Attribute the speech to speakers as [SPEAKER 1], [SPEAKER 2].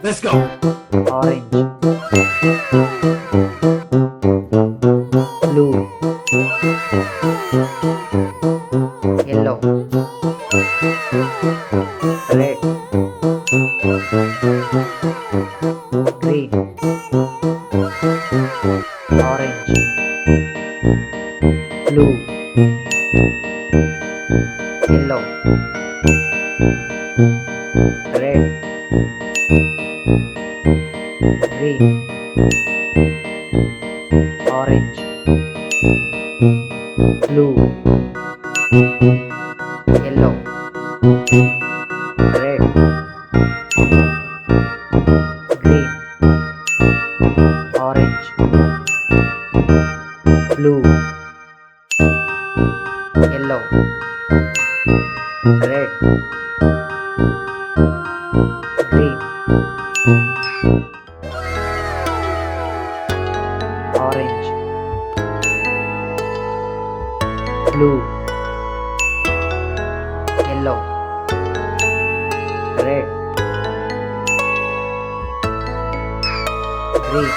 [SPEAKER 1] Let's go.
[SPEAKER 2] Orange, blue, yellow, red, green, orange, blue, yellow, red, green, orange, blue, yellow, red, green, orange, blue, yellow, red, green, orange, blue, yellow, red, green,